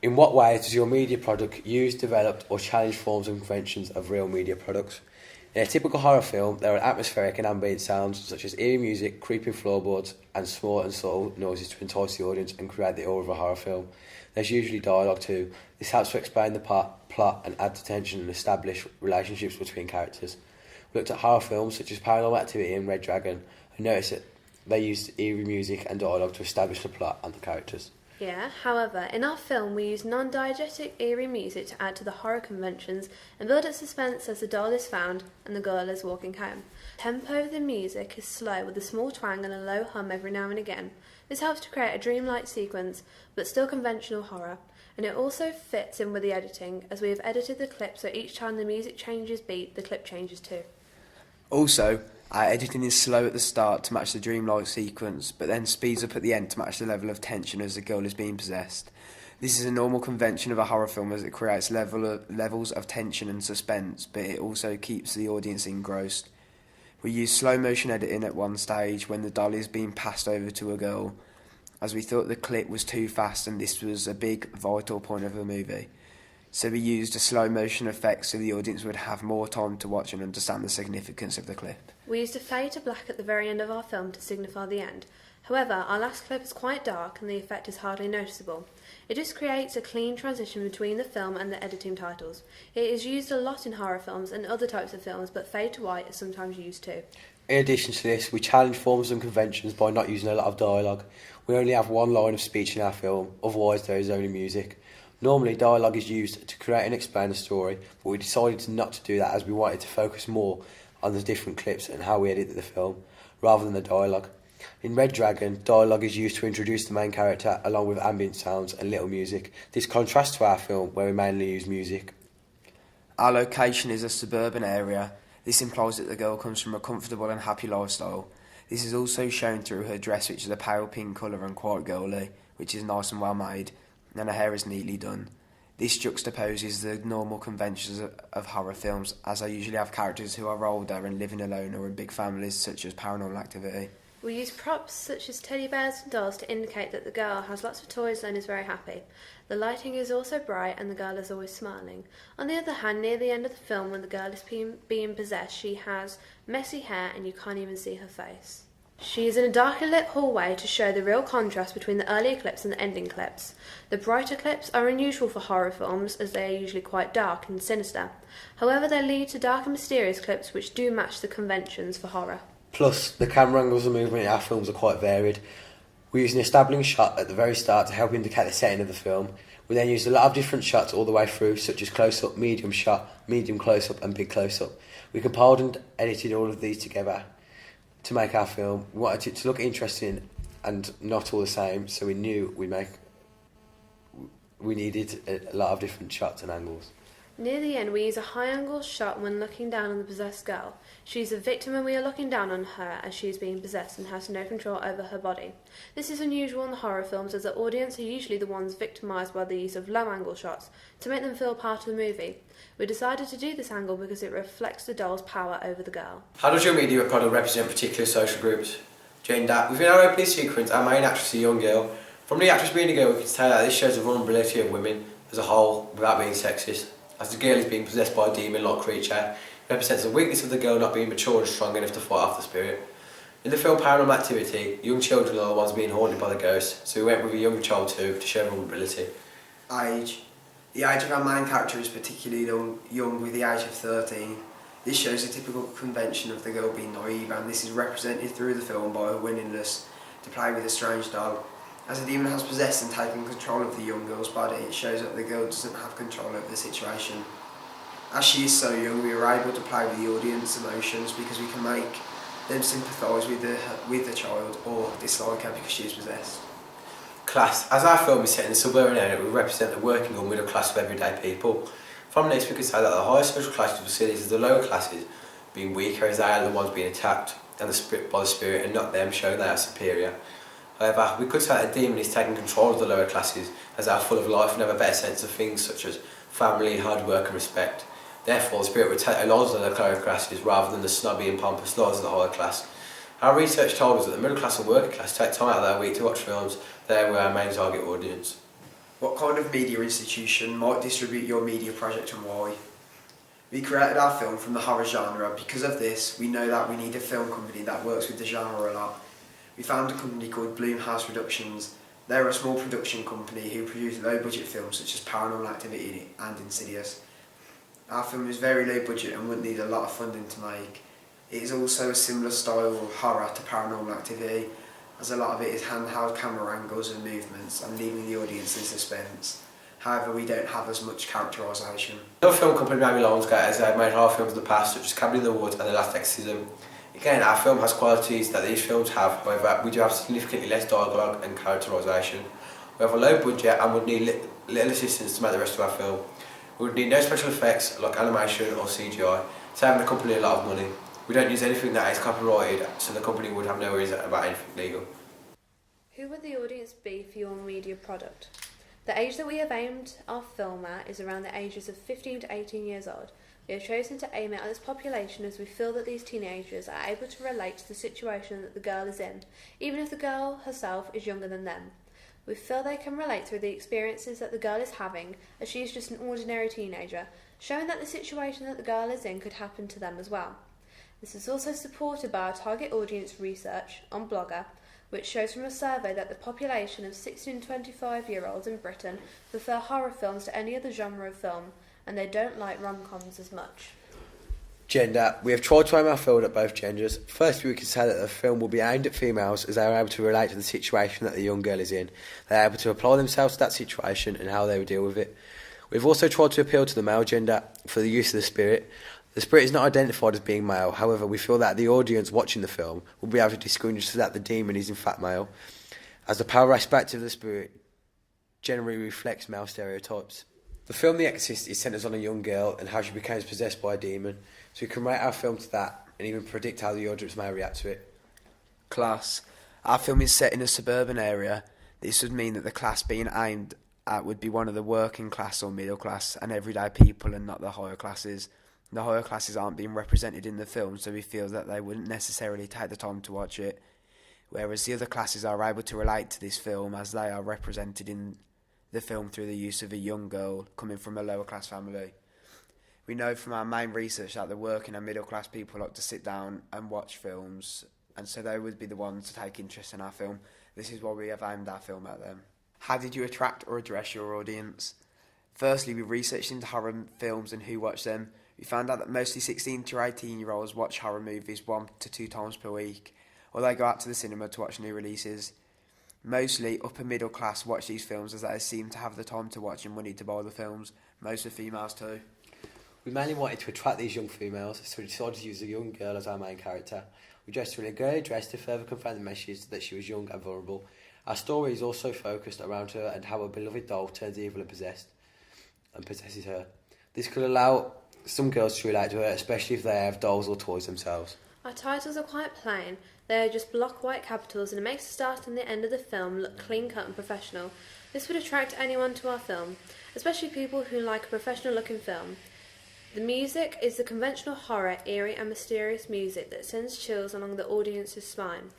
In what ways does your media product use, develop or challenge forms and conventions of real media products? In a typical horror film, there are atmospheric and ambient sounds such as eerie music, creeping floorboards and small and subtle noises to entice the audience and create the awe of a horror film. There's usually dialogue too. This helps to explain the plot and add to tension and establish relationships between characters. We looked at horror films such as Paranormal Activity and Red Dragon and noticed that they used eerie music and dialogue to establish the plot and the characters. Yeah, however, in our film we use non-diegetic eerie music to add to the horror conventions and build up suspense as the doll is found and the girl is walking home. The tempo of the music is slow with a small twang and a low hum every now and again. This helps to create a dreamlike sequence, but still conventional horror. And it also fits in with the editing, as we have edited the clip so each time the music changes beat, the clip changes too. Also, our editing is slow at the start to match the dreamlike sequence, but then speeds up at the end to match the level of tension as the girl is being possessed. This is a normal convention of a horror film as it creates levels of tension and suspense, but it also keeps the audience engrossed. We use slow motion editing at one stage when the doll is being passed over to a girl, as we thought the clip was too fast and this was a big vital point of the movie. So we used a slow motion effect so the audience would have more time to watch and understand the significance of the clip. We used a fade to black at the very end of our film to signify the end. However, our last clip is quite dark and the effect is hardly noticeable. It just creates a clean transition between the film and the editing titles. It is used a lot in horror films and other types of films, but fade to white is sometimes used too. In addition to this, we challenge forms and conventions by not using a lot of dialogue. We only have one line of speech in our film, otherwise there is only music. Normally dialogue is used to create and explain the story, but we decided not to do that as we wanted to focus more on the different clips and how we edited the film, rather than the dialogue. In Red Dragon, dialogue is used to introduce the main character along with ambient sounds and little music. This contrasts to our film where we mainly use music. Our location is a suburban area. This implies that the girl comes from a comfortable and happy lifestyle. This is also shown through her dress, which is a pale pink colour and quite girly, which is nice and well made, and her hair is neatly done. This juxtaposes the normal conventions of horror films, as they usually have characters who are older and living alone or in big families, such as Paranormal Activity. We use props such as teddy bears and dolls to indicate that the girl has lots of toys and is very happy. The lighting is also bright and the girl is always smiling. On the other hand, near the end of the film when the girl is being possessed, she has messy hair and you can't even see her face. She is in a darkly lit hallway to show the real contrast between the earlier clips and the ending clips. The brighter clips are unusual for horror films as they are usually quite dark and sinister. However, they lead to dark and mysterious clips which do match the conventions for horror. Plus, the camera angles and movement in our films are quite varied. We use an establishing shot at the very start to help indicate the setting of the film. We then used a lot of different shots all the way through, such as close-up, medium shot, medium close-up and big close-up. We compiled and edited all of these together to make our film. We wanted it to look interesting and not all the same, so we knew we needed a lot of different shots and angles. Near the end, we use a high-angle shot when looking down on the possessed girl. She is a victim and we are looking down on her as she is being possessed and has no control over her body. This is unusual in the horror films as the audience are usually the ones victimised by the use of low-angle shots to make them feel part of the movie. We decided to do this angle because it reflects the doll's power over the girl. How does your media product represent particular social groups? Gender. Within our opening sequence, our main actress is a young girl. From the actress being a girl, we can tell that this shows the vulnerability of women as a whole without being sexist. As the girl is being possessed by a demon-like creature, it represents the weakness of the girl not being mature and strong enough to fight off the spirit. In the film Paranormal Activity, young children are the ones being haunted by the ghost, so we went with a young child too to show vulnerability. Age. The age of our main character is particularly young with the age of 13. This shows a typical convention of the girl being naive, and this is represented through the film by her willingness to play with a strange doll. As the demon has possessed and taken control of the young girl's body, it shows that the girl doesn't have control over the situation. As she is so young, we are able to play with the audience's emotions because we can make them sympathise with the child or dislike her because she is possessed. Class. As our film is set in a suburban area, we represent the working or middle class of everyday people. From this we can say that the higher social classes will see this as the lower classes being weaker as they are the ones being attacked and by the spirit and not them showing they are superior. However, we could say that a demon is taking control of the lower classes as they are full of life and have a better sense of things such as family, hard work and respect. Therefore, the spirit would take the lives of the lower classes rather than the snobby and pompous lives of the higher class. Our research told us that the middle class and working class take time out of their week to watch films. They were our main target audience. What kind of media institution might distribute your media project and why? We created our film from the horror genre. Because of this, we know that we need a film company that works with the genre a lot. We found a company called Bloomhouse Productions. They're a small production company who produce low-budget films such as Paranormal Activity and Insidious. Our film is very low budget and wouldn't need a lot of funding to make. It is also a similar style of horror to Paranormal Activity, as a lot of it is handheld camera angles and movements and leaving the audience in suspense. However, we don't have as much characterisation. Another film company maybe Lionsgate has made horror films in the past, such as Cabin in the Woods and The Last Exorcism. Again, our film has qualities that these films have, however, we do have significantly less dialogue and characterisation. We have a low budget and would need little assistance to make the rest of our film. We would need no special effects like animation or CGI, saving the company a lot of money. We don't use anything that is copyrighted, so the company would have no worries about anything legal. Who would the audience be for your media product? The age that we have aimed our film at is around the ages of 15 to 18 years old. We have chosen to aim it at this population as we feel that these teenagers are able to relate to the situation that the girl is in, even if the girl herself is younger than them. We feel they can relate through the experiences that the girl is having, as she is just an ordinary teenager, showing that the situation that the girl is in could happen to them as well. This is also supported by our target audience research on Blogger, which shows from a survey that the population of 16 to 25-year-olds in Britain prefer horror films to any other genre of film, and they don't like rom-coms as much. Gender. We have tried to aim our film at both genders. Firstly, we can say that the film will be aimed at females as they are able to relate to the situation that the young girl is in. They are able to apply themselves to that situation and how they would deal with it. We've also tried to appeal to the male gender for the use of the spirit. The spirit is not identified as being male, however, we feel that the audience watching the film will be able to distinguish that the demon is in fact male, as the power aspect of the spirit generally reflects male stereotypes. The film The Exorcist is centred on a young girl and how she becomes possessed by a demon, so we can rate our film to that and even predict how the audience may react to it. Class. Our film is set in a suburban area. This would mean that the class being aimed at would be one of the working class or middle class and everyday people and not the higher classes. The higher classes aren't being represented in the film, so we feel that they wouldn't necessarily take the time to watch it, whereas the other classes are able to relate to this film as they are represented in the film through the use of a young girl coming from a lower class family. We know from our main research that the working and middle class people like to sit down and watch films, and so they would be the ones to take interest in our film. This is why we have aimed our film at them. How did you attract or address your audience? Firstly, we researched into horror films and who watched them. We found out that mostly 16 to 18-year-olds watch horror movies 1 to 2 times per week, or they go out to the cinema to watch new releases. Mostly upper middle class watch these films as they seem to have the time to watch and money to buy the films. Most are females too. We mainly wanted to attract these young females, so we decided to use a young girl as our main character. We dressed her in a girly dress to further confirm the message that she was young and vulnerable. Our story is also focused around her and how a beloved doll turns evil and possesses her. This could allow some girls to relate to her, especially if they have dolls or toys themselves. Our titles are quite plain. They are just block white capitals, and it makes the start and the end of the film look clean cut and professional. This would attract anyone to our film, especially people who like a professional looking film. The music is the conventional horror, eerie and mysterious music that sends chills along the audience's spine.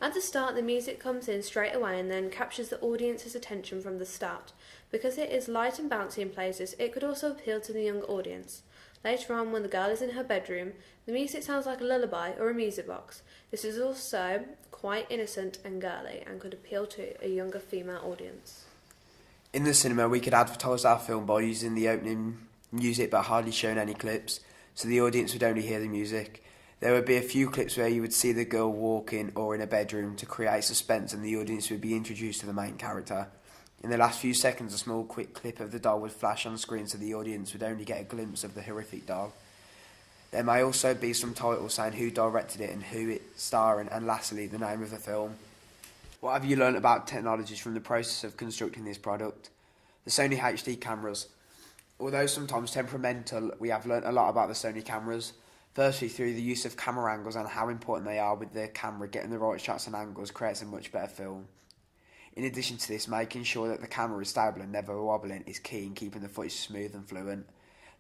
At the start, the music comes in straight away and then captures the audience's attention from the start. Because it is light and bouncy in places, it could also appeal to the young audience. Later on, when the girl is in her bedroom, the music sounds like a lullaby or a music box. This is also quite innocent and girly and could appeal to a younger female audience. In the cinema, we could advertise our film by using the opening music but hardly showing any clips, so the audience would only hear the music. There would be a few clips where you would see the girl walking or in a bedroom to create suspense, and the audience would be introduced to the main character. In the last few seconds, a small quick clip of the doll would flash on screen, so the audience would only get a glimpse of the horrific doll. There may also be some titles saying who directed it and who it's starring, and lastly, the name of the film. What have you learnt about technologies from the process of constructing this product? The Sony HD cameras. Although sometimes temperamental, we have learnt a lot about the Sony cameras. Firstly, through the use of camera angles and how important they are with the camera, getting the right shots and angles creates a much better film. In addition to this, making sure that the camera is stable and never wobbling is key in keeping the footage smooth and fluent.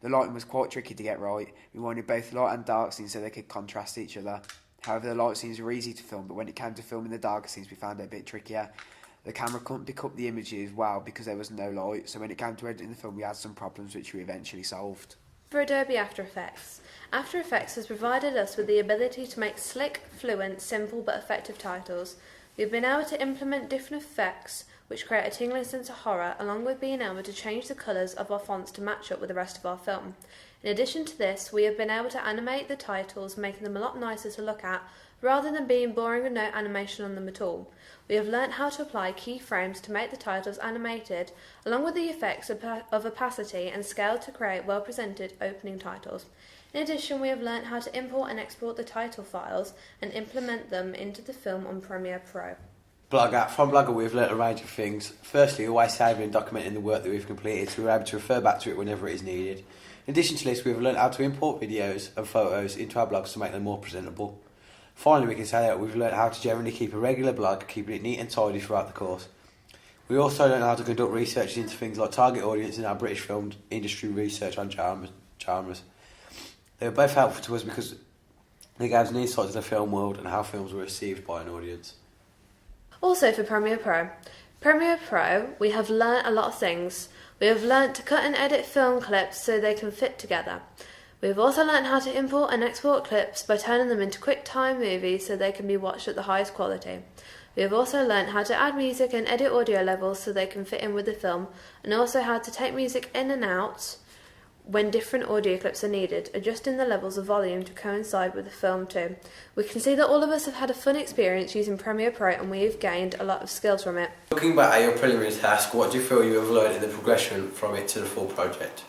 The lighting was quite tricky to get right. We wanted both light and dark scenes so they could contrast each other. However, the light scenes were easy to film, but when it came to filming the darker scenes, we found it a bit trickier, The camera couldn't pick up the images well because there was no light, so when it came to editing the film we had some problems which we eventually solved. For Adobe After Effects. After Effects has provided us with the ability to make slick, fluent, simple but effective titles. We've been able to implement different effects which create a tingling sense of horror, along with being able to change the colours of our fonts to match up with the rest of our film. In addition to this, we have been able to animate the titles, making them a lot nicer to look at, rather than being boring with no animation on them at all. We have learnt how to apply keyframes to make the titles animated, along with the effects of opacity and scale to create well-presented opening titles. In addition, we have learnt how to import and export the title files and implement them into the film on Premiere Pro. From Blogger we've learnt a range of things. Firstly, always saving and documenting the work that we've completed so we're able to refer back to it whenever it is needed. In addition to this, we've learnt how to import videos and photos into our blogs to make them more presentable. Finally, we can say that we've learnt how to generally keep a regular blog, keeping it neat and tidy throughout the course. We also learnt how to conduct research into things like target audience in our British film industry research on genres. They were both helpful to us because they gave us an insight to the film world and how films were received by an audience. Also for Premiere Pro. Premiere Pro, we have learnt a lot of things. We have learnt to cut and edit film clips so they can fit together. We have also learnt how to import and export clips by turning them into QuickTime movies so they can be watched at the highest quality. We have also learnt how to add music and edit audio levels so they can fit in with the film, and also how to take music in and out when different audio clips are needed, adjusting the levels of volume to coincide with the film too. We can see that all of us have had a fun experience using Premiere Pro and we have gained a lot of skills from it. Looking back at your preliminary task, what do you feel you have learned in the progression from it to the full project?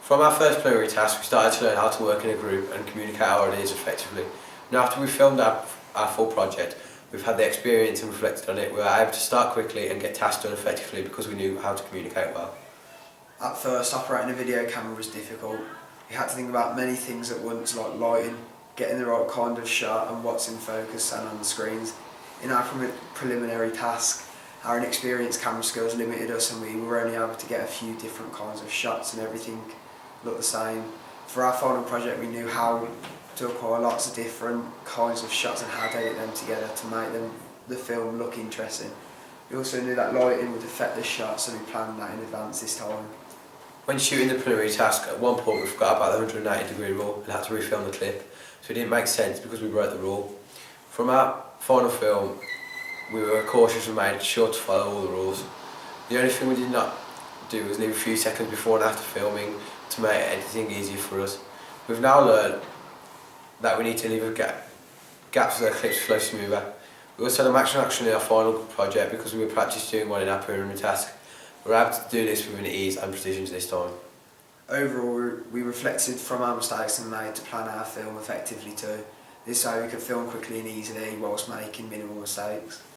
From our first preliminary task, we started to learn how to work in a group and communicate our ideas effectively. And after we filmed our full project, we've had the experience and reflected on it. We were able to start quickly and get tasks done effectively because we knew how to communicate well. At first, operating a video camera was difficult. We had to think about many things at once, like lighting, getting the right kind of shot and what's in focus and on the screens. In our preliminary task, our inexperienced camera skills limited us and we were only able to get a few different kinds of shots and everything looked the same. For our final project, we knew how to acquire lots of different kinds of shots and how to edit them together to make the film look interesting. We also knew that lighting would affect the shot, so we planned that in advance this time. When shooting the preliminary task, at one point we forgot about the 180-degree rule and had to refilm the clip, so it didn't make sense because we broke the rule. From our final film, we were cautious and made sure to follow all the rules. The only thing we did not do was leave a few seconds before and after filming to make editing easier for us. We've now learned that we need to leave a gaps so the clips flow smoother. We also had a maximum action in our final project because we were practice doing one in our preliminary task. We were able to do this with an ease and precision this time. Overall, we reflected from our mistakes and made to plan our film effectively too. This way we could film quickly and easily whilst making minimal mistakes.